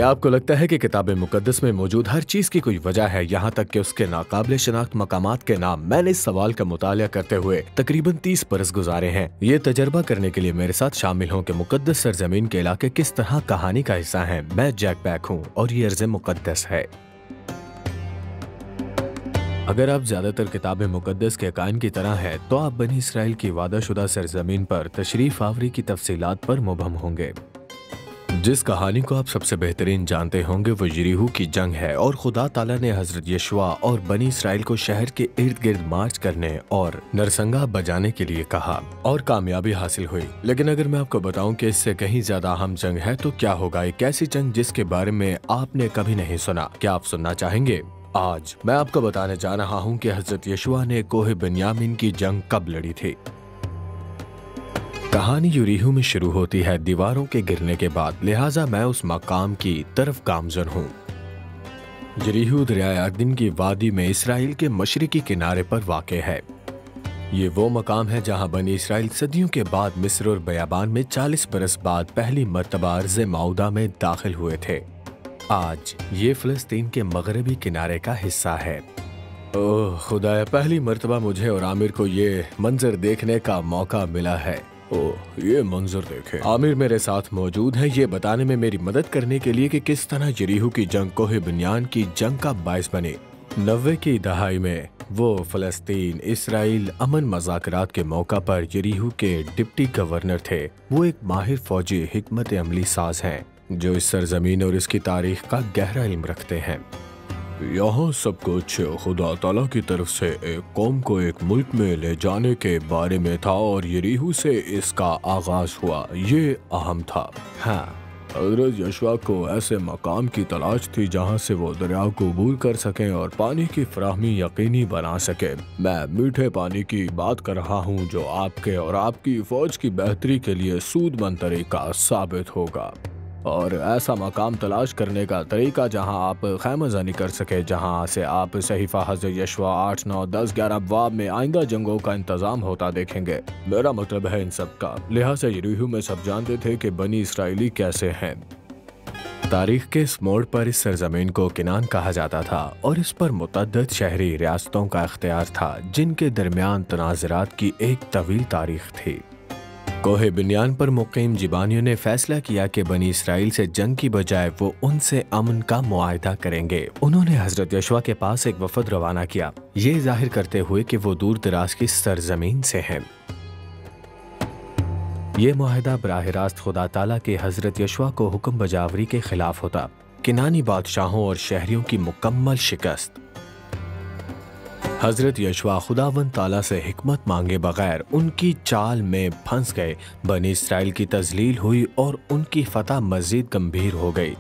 क्या आपको लगता है कि किताब मुकद्दस में मौजूद हर चीज की कोई वजह है, यहाँ तक कि उसके नाकाबिले शनाख्त मकामात के नाम? मैंने इस सवाल का मुतालिया करते हुए तकरीबन 30 बरस गुजारे हैं। ये तजर्बा करने के लिए मेरे साथ शामिल हों कि मुकद्दस सरजमीन के इलाके किस तरह कहानी का हिस्सा हैं। मैं जैक पैक हूँ और ये अर्ज़ मुकद्दस है। अगर आप ज्यादातर किताब मुकद्दस के कायन की तरह हैं, तो आप बनी इसराइल की वादाशुदा सरजमीन पर तशरीफ आवरी की तफसीलात पर मुबहम होंगे। जिस कहानी को आप सबसे बेहतरीन जानते होंगे वो यरीहो की जंग है, और खुदा ताला ने हजरत यशुआ और बनी इसराइल को शहर के इर्द गिर्द मार्च करने और नरसंगा बजाने के लिए कहा और कामयाबी हासिल हुई। लेकिन अगर मैं आपको बताऊं कि इससे कहीं ज्यादा अहम जंग है तो क्या होगा? एक ऐसी जंग जिसके बारे में आपने कभी नहीं सुना। क्या आप सुनना चाहेंगे? आज मैं आपको बताने जा रहा हूँ कि हजरत यशुआ ने कोहे बिन्यामीन की जंग कब लड़ी थी। कहानी यरीहो में शुरू होती है दीवारों के गिरने के बाद, लिहाजा मैं उस मकाम की तरफ गामजन हूँ। यरीहो दरियाए अर्दिन की वादी में इसराइल के मशरिकी किनारे पर वाक़ है। ये वो मकाम है जहाँ बनी इसराइल सदियों के बाद मिस्र और बयाबान में 40 बरस बाद पहली मर्तबा अर्ज़ मऊदा में दाखिल हुए थे। आज ये फ़लस्तीन के मगरबी किनारे का हिस्सा है। ओह खुदाया, पहली मर्तबा मुझे और आमिर को ये मंजर देखने का मौका मिला है। ओह ये मंजर देखे। आमिर मेरे साथ मौजूद है ये बताने में मेरी मदद करने के लिए कि किस तरह यरीहो की जंग कोहे बिन्यान की जंग का बायस बने। 90 की दहाई में वो फ़लस्तीन इसराइल अमन मज़ाकरात के मौका पर यरीहो के डिप्टी गवर्नर थे। वो एक माहिर फौजी हिकमत अमली साज हैं जो इस सरजमीन और इसकी तारीख का गहरा इल्म रखते हैं। यहाँ सब कुछ खुदा ताला की तरफ से एक कौम को एक मुल्क में ले जाने के बारे में था और यरीहो से इसका आगाज हुआ। ये अहम था। हाँ, हज़रत यशुआ को ऐसे मकाम की तलाश थी जहाँ से वो दरिया को अबूर कर सकें और पानी की फराहमी यकीनी बना सके। मैं मीठे पानी की बात कर रहा हूँ जो आपके और आपकी फौज की बेहतरी के लिए सूदमंद तरीका साबित होगा, और ऐसा मकाम तलाश करने का तरीका जहां आप खैमज़नी कर सके, जहां से आप सहीफा हज़रत यशुआ 8, 9, 10, 11 अबवाब में आइंदा जंगों का इंतजाम होता देखेंगे। मेरा मतलब है इन सब का। लिहाजा यरीहो में सब जानते थे कि बनी इसराइली कैसे हैं। तारीख के इस मोड़ पर इस सरजमीन को किनान कहा जाता था और इस पर मुतअद्दिद शहरी रियासतों का इख्तियार था जिनके दरमियान तनाज़रात की एक तवील तारीख थी। कोहे बिन्यान पर मुकीम जिबानियों ने फैसला किया कि बनी इसराइल से जंग की बजाय वो उनसे अमन का मुआहदा करेंगे। उन्होंने हजरत यशुआ के पास एक वफद रवाना किया, ये जाहिर करते हुए कि वो दूर दराज की सरजमीन से हैं। ये मुआहदा बराह रास्त खुदा ताला के हजरत यशुआ को हुक्म बजावरी के खिलाफ होता। किनानी बादशाहों और शहरियों की मुकम्मल शिकस्त। हजरत यशुआ खुदावंद ताला से हिकमत मांगे बगैर उनकी चाल में फंस गए। बनी इसराइल की तजलील हुई और उनकी फतह मजीद गंभीर हो गई।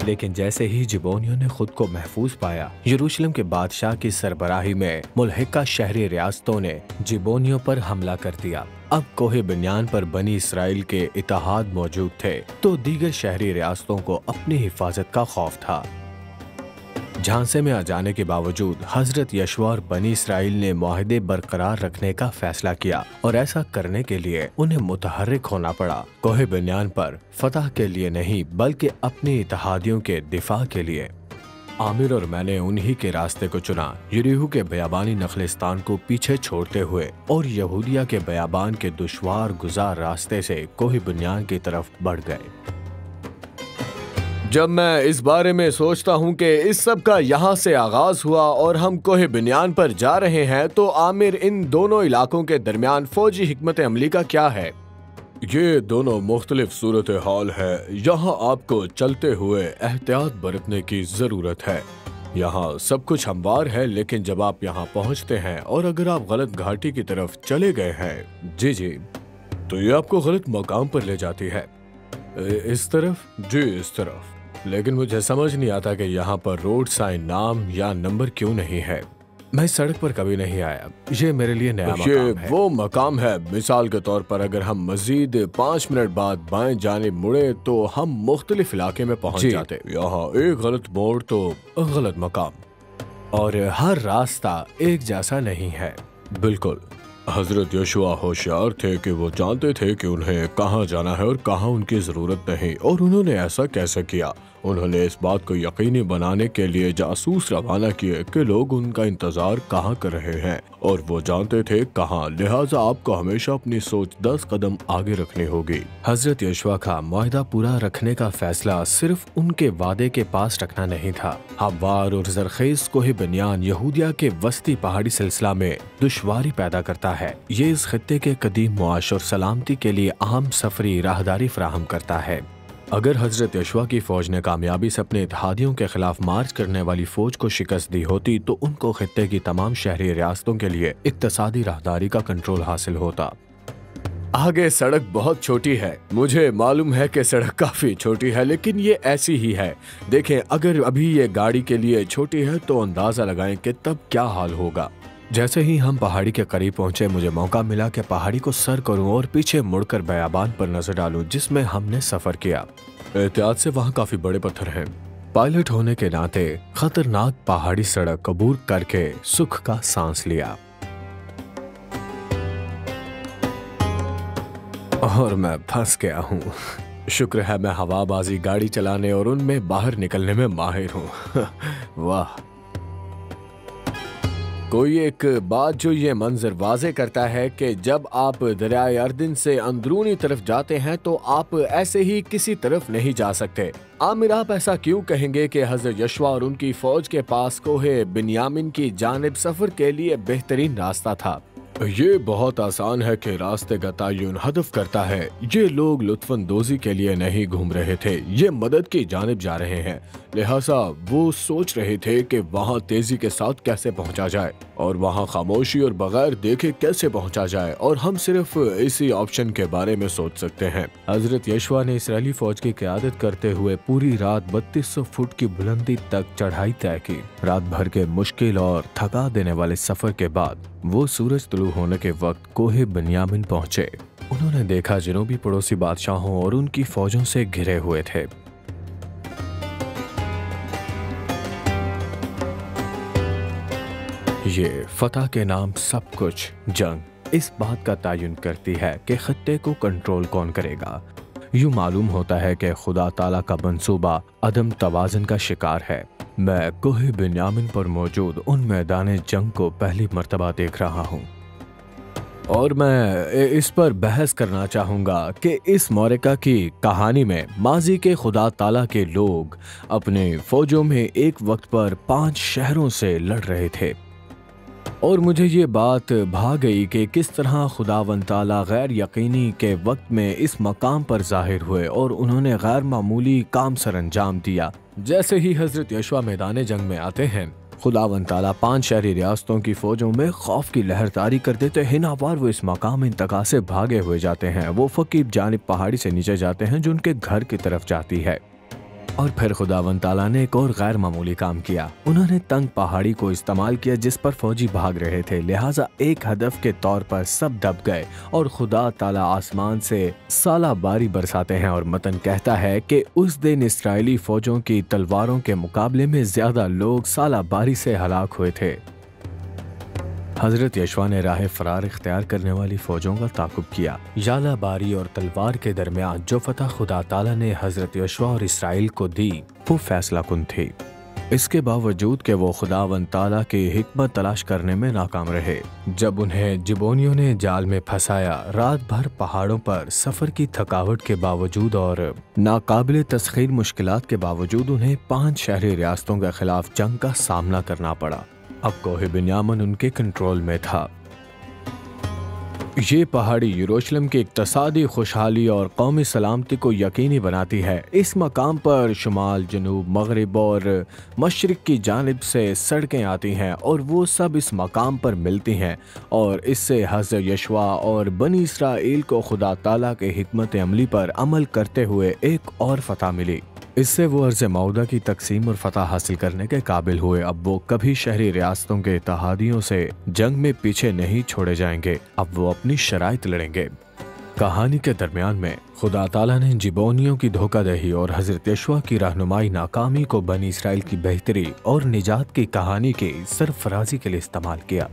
लेकिन जैसे ही जिबोनियों ने खुद को महफूज पाया, यरूशलेम के बादशाह की सरबराही में मुल्हिका शहरी रियासतों ने जिबोनियों पर हमला कर दिया। अब कोहे बिन्यान पर बनी इसराइल के इत्तेहाद मौजूद थे तो दीगर शहरी रियासतों को अपनी हिफाजत का खौफ था। झांसे में आ जाने के बावजूद हजरत यशुआ और बनी इसराइल ने मुआहदे बरकरार रखने का फैसला किया, और ऐसा करने के लिए उन्हें मुतहर्रिक होना पड़ा। कोहे बिन्यान पर फतह के लिए नहीं बल्कि अपने इत्तेहादियों के दिफा के लिए। आमिर और मैंने उन्हीं के रास्ते को चुना, यरीहो के बयाबानी नखलिस्तान को पीछे छोड़ते हुए और यहूदिया के बयाबान के दुश्वार गुजार रास्ते से कोहे बिन्यान की तरफ बढ़ गए। जब मैं इस बारे में सोचता हूँ कि इस सब का यहाँ से आगाज हुआ और हम कोहे बिन्यान पर जा रहे हैं, तो आमिर इन दोनों इलाकों के दरमियान फौजी हिकमत अमली का क्या है? ये दोनों मुख्तलिफ सूरत हाल है। यहाँ आपको चलते हुए एहतियात बरतने की जरूरत है। यहाँ सब कुछ हमवार है, लेकिन जब आप यहाँ पहुँचते हैं और अगर आप गलत घाटी की तरफ चले गए हैं, जी, तो ये आपको गलत मकाम पर ले जाती है। इस तरफ? जी इस तरफ। लेकिन मुझे समझ नहीं आता कि यहाँ पर रोड साइन नाम या नंबर क्यों नहीं है। मैं इस सड़क पर कभी नहीं आया, ये मेरे लिए नया मकाम है। ये वो मकाम है। मिसाल के तौर पर अगर हम मजीद 5 मिनट बाद बाएं जानिब मुड़े तो हम मुख्तलिफ इलाके में पहुँच जाते। यहाँ एक गलत मोड़ तो गलत मकाम, और हर रास्ता एक जैसा नहीं है। बिल्कुल। हजरत यशुआ होशियार थे कि वो जानते थे कि उन्हें कहाँ जाना है और कहाँ उनकी ज़रूरत नहीं, और उन्होंने ऐसा कैसे किया। उन्होंने इस बात को यकीनी बनाने के लिए जासूस रवाना किए कि लोग उनका इंतज़ार कहाँ कर रहे हैं, और वो जानते थे कहाँ, लिहाजा आपको हमेशा अपनी सोच 10 कदम आगे रखनी होगी। हजरत यशुआ का मुआहदा पूरा रखने का फैसला सिर्फ उनके वादे के पास रखना नहीं था। हव्वार और जरखेज कोहे बनियान यहूदिया के वस्ती पहाड़ी सिलसिला में दुश्वारी पैदा करता है। ये इस खत्ते के कदीम मुआश और सलामती के लिए अहम सफरी राहदारी फराहम करता है। अगर हजरत यशुआ की फौज ने कामयाबी से अपने इत्तेहादियों के खिलाफ मार्च करने वाली फौज को शिकस्त दी होती तो उनको खित्ते की तमाम शहरी रियासतों के लिए इक्तसादी राहदारी का कंट्रोल हासिल होता। आगे सड़क बहुत छोटी है, मुझे मालूम है कि सड़क काफी छोटी है, लेकिन ये ऐसी ही है। देखें, अगर अभी ये गाड़ी के लिए छोटी है तो अंदाजा लगाएं कि तब क्या हाल होगा। जैसे ही हम पहाड़ी के करीब पहुंचे, मुझे मौका मिला कि पहाड़ी को सर करूं और पीछे मुड़कर बयाबान पर नजर डालूं जिसमें हमने सफर किया। एहतियात से वहां काफी बड़े पत्थर हैं। पायलट होने के नाते खतरनाक पहाड़ी सड़क अबूर करके सुख का सांस लिया, और मैं फंस गया हूँ। शुक्र है मैं हवाबाजी, गाड़ी चलाने और उनमें बाहर निकलने में माहिर हूँ। वाह, कोई एक बात जो ये मंजर वाजे करता है कि जब आप दरियाए अर्दिन से अंदरूनी तरफ जाते हैं तो आप ऐसे ही किसी तरफ नहीं जा सकते। आमिर, आप ऐसा क्यों कहेंगे कि हजरत यशुआ और उनकी फौज के पास कोहे बिन्यामिन की जानिब सफर के लिए बेहतरीन रास्ता था? ये बहुत आसान है कि रास्ते का तयन हदफ करता है। ये लोग लुत्फानंदोजी के लिए नहीं घूम रहे थे, ये मदद की जानिब जा रहे हैं। लिहाजा वो सोच रहे थे कि वहाँ तेजी के साथ कैसे पहुँचा जाए और वहाँ खामोशी और बगैर देखे कैसे पहुँचा जाए, और हम सिर्फ इसी ऑप्शन के बारे में सोच सकते हैं। हजरत यशुआ ने इसराइली फौज की क़यादत करते हुए पूरी रात 3200 फुट की बुलंदी तक चढ़ाई तय की। रात भर के मुश्किल और थका देने वाले सफर के बाद वो सूरज तुलू होने के वक्त कोहे बिन्यामिन पहुंचे। उन्होंने देखा जनूबी पड़ोसी बादशाहों और उनकी फौजों से घिरे हुए थे। ये फतह के नाम सब कुछ जंग इस बात का तयन करती है कि खत्ते को कंट्रोल कौन करेगा। यूं मालूम होता है कि खुदा ताला का मंसूबा अदम तवाज़ुन का शिकार है। मैं कोहे बिन्यामिन पर मौजूद उन मैदान जंग को पहली मर्तबा देख रहा हूँ, और मैं इस पर बहस करना चाहूँगा कि इस मौरिका की कहानी में माजी के खुदा ताला के लोग अपने फौजों में एक वक्त पर 5 शहरों से लड़ रहे थे, और मुझे ये बात भा गई कि किस तरह खुदावंद ताला गैर यकीनी के वक्त में इस मकाम पर जाहिर हुए और उन्होंने गैर मामूली काम सर अंजाम दिया। जैसे ही हजरत यशुआ मैदान जंग में आते हैं, खुदावंद ताला 5 शहरी रियासतों की फौजों में खौफ की लहर तारी कर देते हैं। नावार वो इस मकाम इंतका से भागे हुए जाते हैं। वो फकीब जानिब पहाड़ी से नीचे जाते हैं जो उनके घर की तरफ जाती है। और फिर खुदावंद ताला ने एक और गैर मामूली काम किया। उन्होंने तंग पहाड़ी को इस्तेमाल किया जिस पर फौजी भाग रहे थे, लिहाजा एक हदफ के तौर पर सब दब गए और खुदा ताला आसमान से साला बारी बरसाते हैं। और मतन कहता है कि उस दिन इसराइली फौजों की तलवारों के मुकाबले में ज्यादा लोग साला बारी से हलाक हुए थे। हजरत यशुआ ने राह फरार इख्तियार करने वाली फौजों का ताकुब किया। याला बारी और तलवार के दरमियान जो फतह खुदा ताला ने हजरत यशुआ और इसराइल को दी वो फैसला कुन थी। इसके बावजूद कि वो खुदावंद ताला की हिकमत तलाश करने में नाकाम रहे। जब उन्हें जिबोनियों ने जाल में फंसाया, रात भर पहाड़ों पर सफर की थकावट के बावजूद और नाकाबिले तस्खीर मुश्किलात के बावजूद उन्हें 5 शहरी रियासतों के खिलाफ जंग का सामना करना पड़ा। अब कोहे बिन्यामिन उनके कंट्रोल में था। ये पहाड़ी यरूशलेम की इक्तसादी खुशहाली और कौमी सलामती को यकीनी बनाती है। इस मकाम पर शुमाल, जनूब, मगरिब और मशरिक की जानिब से सड़कें आती हैं और वो सब इस मकाम पर मिलती हैं, और इससे हज़रत यशुआ और बनी इसराइल को खुदा ताला के हिकमत अमली पर अमल करते हुए एक और फतह मिली। इससे वो अर्ज़ मौदा की तकसीम और फतह हासिल करने के काबिल हुए। अब वो कभी शहरी रियासतों के इत्तेहादियों से जंग में पीछे नहीं छोड़े जाएंगे। अब वो अपनी शराइत लड़ेंगे। कहानी के दरमियान में खुदा ताला ने जिबोनियों की धोखादही और हजरत यशुआ की रहनुमाई नाकामी को बनी इसराइल की बेहतरी और निजात की कहानी की सरफराजी के लिए इस्तेमाल किया।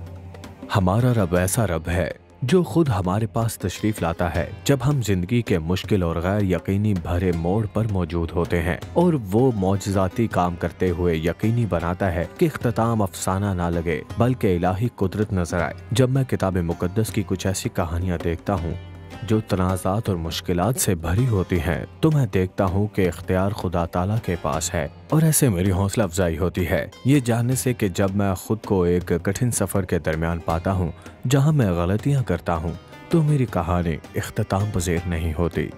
हमारा रब ऐसा रब है جو خود ہمارے پاس تشریف لاتا ہے جب ہم زندگی کے مشکل اور غیر یقینی بھرے موڑ پر موجود ہوتے ہیں، اور وہ معجزاتی کام کرتے ہوئے یقینی بناتا ہے کہ اختتام افسانہ نہ لگے بلکہ الہی قدرت نظر آئے۔ جب میں کتاب مقدس کی کچھ ایسی کہانیاں دیکھتا ہوں جو تنازعات اور مشکلات سے بھری ہوتی ہیں تو میں دیکھتا ہوں کہ اختیار خدا تعالیٰ کے پاس ہے، اور ایسے میری حوصلہ افزائی ہوتی ہے یہ جاننے سے کہ جب میں خود کو ایک کٹھن سفر کے درمیان پاتا ہوں جہاں میں غلطیاں کرتا ہوں تو میری کہانی اختتام پذیر نہیں ہوتی۔